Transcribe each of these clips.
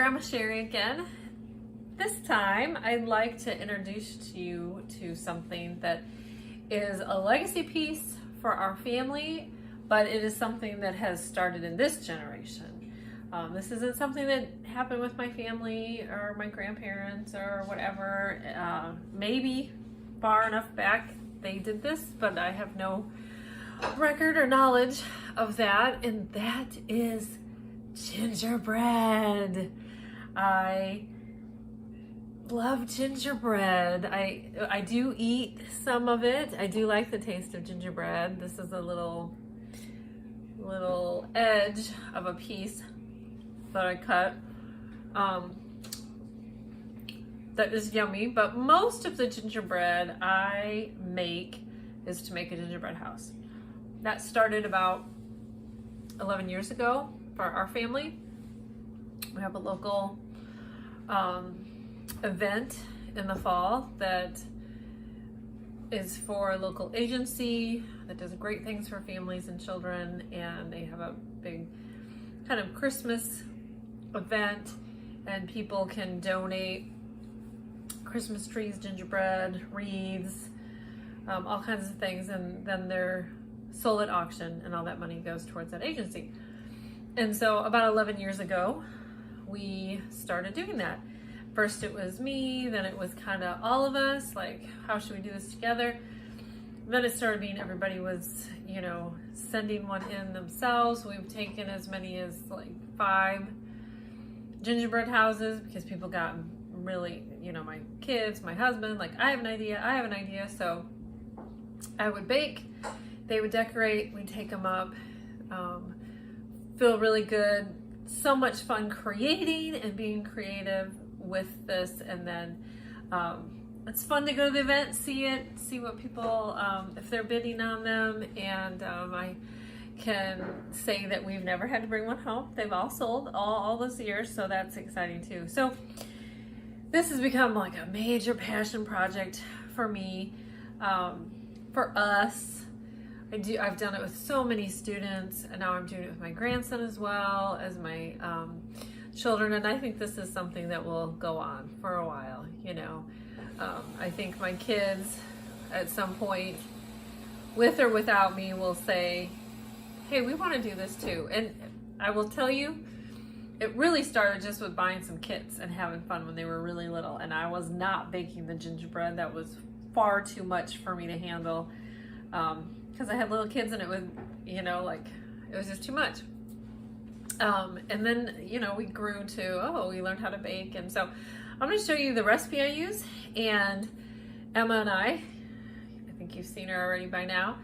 Grandma Sheri again. This time I'd like to introduce you to something that is a legacy piece for our family, but it is something that has started in this generation. This isn't something that happened with my family or my grandparents or whatever. Maybe far enough back they did this, but I have no record or knowledge of that, and that is gingerbread. I love gingerbread. I do eat some of it. I do like the taste of gingerbread. This is a little edge of a piece that I cut. That is yummy, but most of the gingerbread I make is to make a gingerbread house. That started about 11 years ago for our family. We have a local event in the fall that is for a local agency that does great things for families and children, and they have a big kind of Christmas event, and people can donate Christmas trees, gingerbread, wreaths, all kinds of things, and then they're sold at auction, and all that money goes towards that agency. And so about 11 years ago, we started doing that. First it was me, then it was kind of all of us, like, how should we do this together? Then it started being everybody was, sending one in themselves. We've taken as many as like 5 gingerbread houses because people got really, my kids, my husband, like, I have an idea. So I would bake, they would decorate, we'd take them up, feel really good. So much fun creating and being creative with this. And then it's fun to go to the event, see what people, if they're bidding on them. And I can say that we've never had to bring one home. They've all sold all those years, so that's exciting too. So this has become like a major passion project for me, for us. I've done it with so many students, and now I'm doing it with my grandson as well as my children, and I think this is something that will go on for a while. I think my kids at some point, with or without me, will say, hey, we want to do this too. And I will tell you, it really started just with buying some kits and having fun when they were really little, and I was not baking the gingerbread. That was far too much for me to handle, because I had little kids, and it was, it was just too much. And then, we grew to, we learned how to bake. And so I'm going to show you the recipe I use. And Emma and I think you've seen her already by now.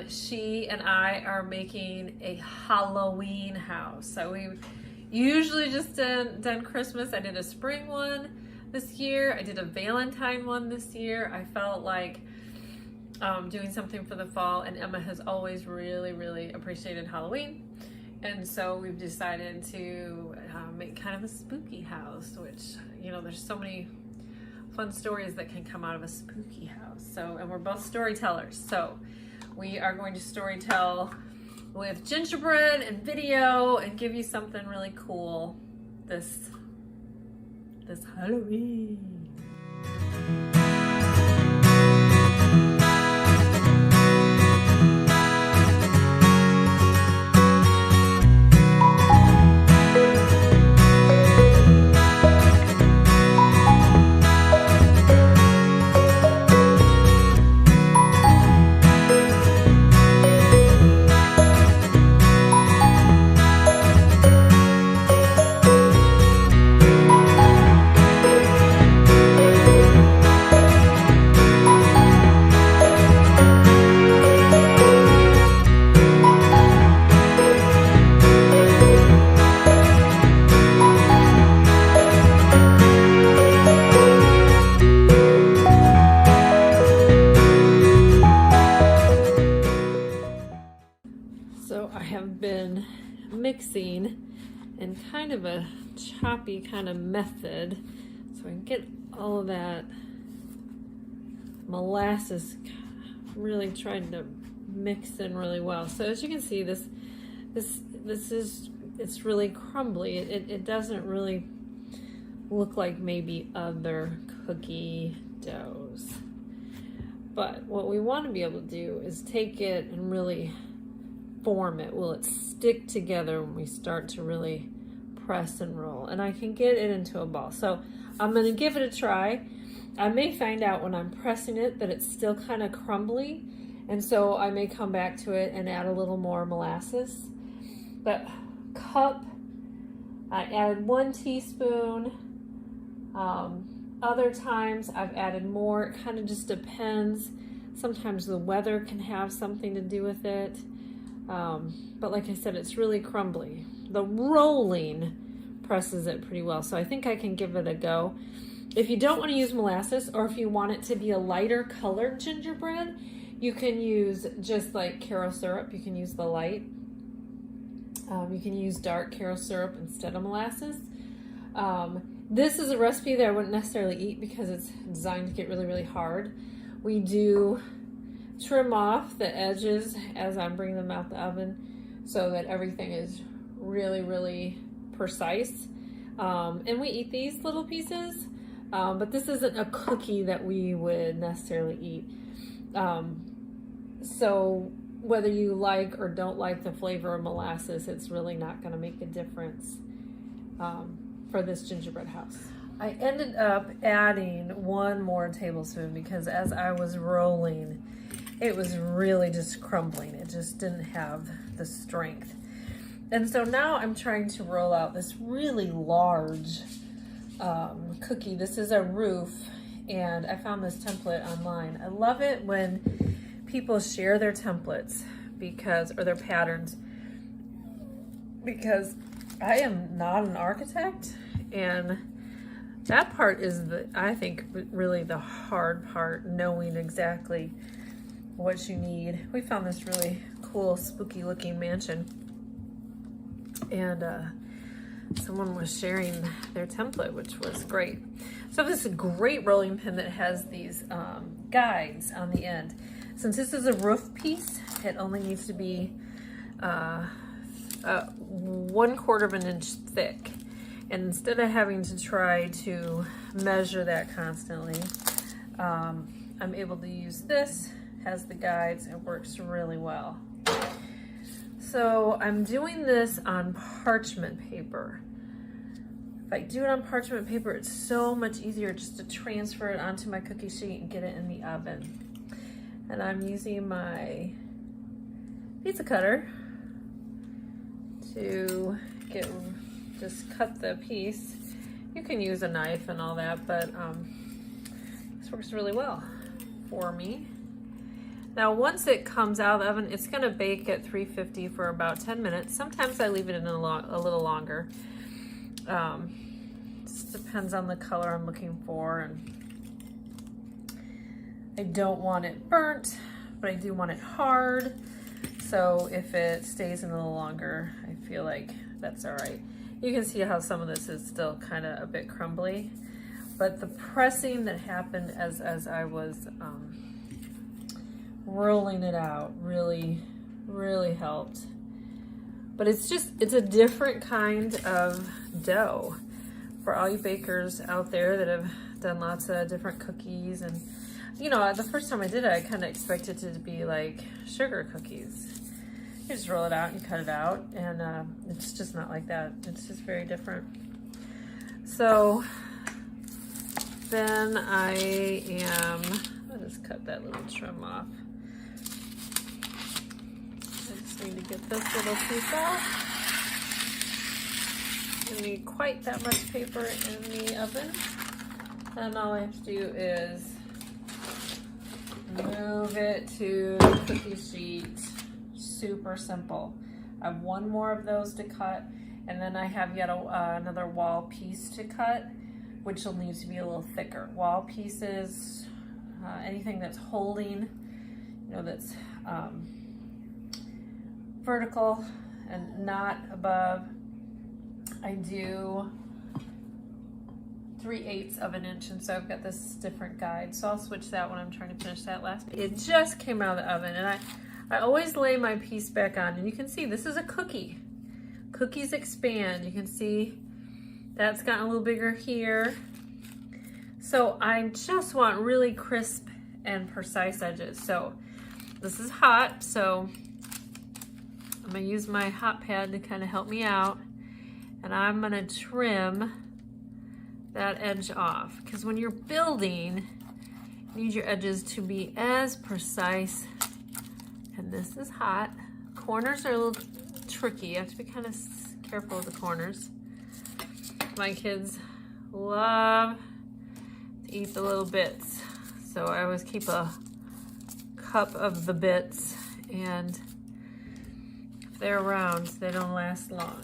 She and I are making a Halloween house. So we've usually just done Christmas. I did a spring one this year. I did a Valentine one this year. I felt like doing something for the fall, and Emma has always really, really appreciated Halloween. And so we've decided to make kind of a spooky house, which, there's so many fun stories that can come out of a spooky house. So, and we're both storytellers. So we are going to storytell with gingerbread and video and give you something really cool this Halloween. Mixing in kind of a choppy kind of method, so I can get all of that molasses really trying to mix in really well. So as you can see, this is it's really crumbly. It doesn't really look like maybe other cookie doughs. But what we want to be able to do is take it and really form it. Will it stick together when we start to really press and roll? And I can get it into a ball. So I'm going to give it a try. I may find out when I'm pressing it that it's still kind of crumbly. And so I may come back to it and add a little more molasses. But cup, I added 1 teaspoon. Other times I've added more. It kind of just depends. Sometimes the weather can have something to do with it. But like I said, it's really crumbly. The rolling presses it pretty well. So I think I can give it a go. If you don't want to use molasses, or if you want it to be a lighter colored gingerbread, you can use just like Karo syrup. You can use the light. You can use dark Karo syrup instead of molasses. This is a recipe that I wouldn't necessarily eat because it's designed to get really, really hard. We do trim off the edges as I'm bringing them out the oven so that everything is really, really precise. And we eat these little pieces, but this isn't a cookie that we would necessarily eat. So whether you like or don't like the flavor of molasses, it's really not going to make a difference for this gingerbread house. I ended up adding 1 more tablespoon because as I was rolling, it was really just crumbling. It just didn't have the strength. And so now I'm trying to roll out this really large cookie. This is a roof, and I found this template online. I love it when people share their templates or their patterns, because I am not an architect, and that part is I think really the hard part, knowing exactly what you need. We found this really cool, spooky looking mansion, and someone was sharing their template, which was great. So this is a great rolling pin that has these guides on the end. Since this is a roof piece, it only needs to be 1/4 of an inch thick. And instead of having to try to measure that constantly, I'm able to use this, has the guides, it works really well. So I'm doing this on parchment paper. If I do it on parchment paper, it's so much easier just to transfer it onto my cookie sheet and get it in the oven. And I'm using my pizza cutter to just cut the piece. You can use a knife and all that, but this works really well for me. Now, once it comes out of the oven, it's gonna bake at 350 for about 10 minutes. Sometimes I leave it in a little longer. Just depends on the color I'm looking for, and I don't want it burnt, but I do want it hard. So if it stays in a little longer, I feel like that's all right. You can see how some of this is still kind of a bit crumbly, but the pressing that happened as I was rolling it out really, really helped. But it's a different kind of dough for all you bakers out there that have done lots of different cookies. And you know, the first time I did it, I kind of expected it to be like sugar cookies. You just roll it out and you cut it out, and it's just not like that. It's just very different. So then I'll just cut that little trim off. I just need to get this little piece off. I don't need quite that much paper in the oven. And all I have to do is move it to the cookie sheet. Super simple. I have 1 more of those to cut, and then I have yet another wall piece to cut, which will need to be a little thicker. Wall pieces, anything that's holding, you know, that's vertical and not above. I do 3/8 of an inch, and so I've got this different guide. So I'll switch that when I'm trying to finish that last piece. It just came out of the oven, and I always lay my piece back on, and you can see this is a cookie cookies expand. You can see that's gotten a little bigger here. So I just want really crisp and precise edges. So this is hot, so I'm gonna use my hot pad to kind of help me out. And I'm gonna trim that edge off, because when you're building, you need your edges to be as precise. And this is hot. Corners are a little tricky. You have to be kind of careful with the corners. My kids love to eat the little bits, so I always keep a cup of the bits, and if they're round, they don't last long.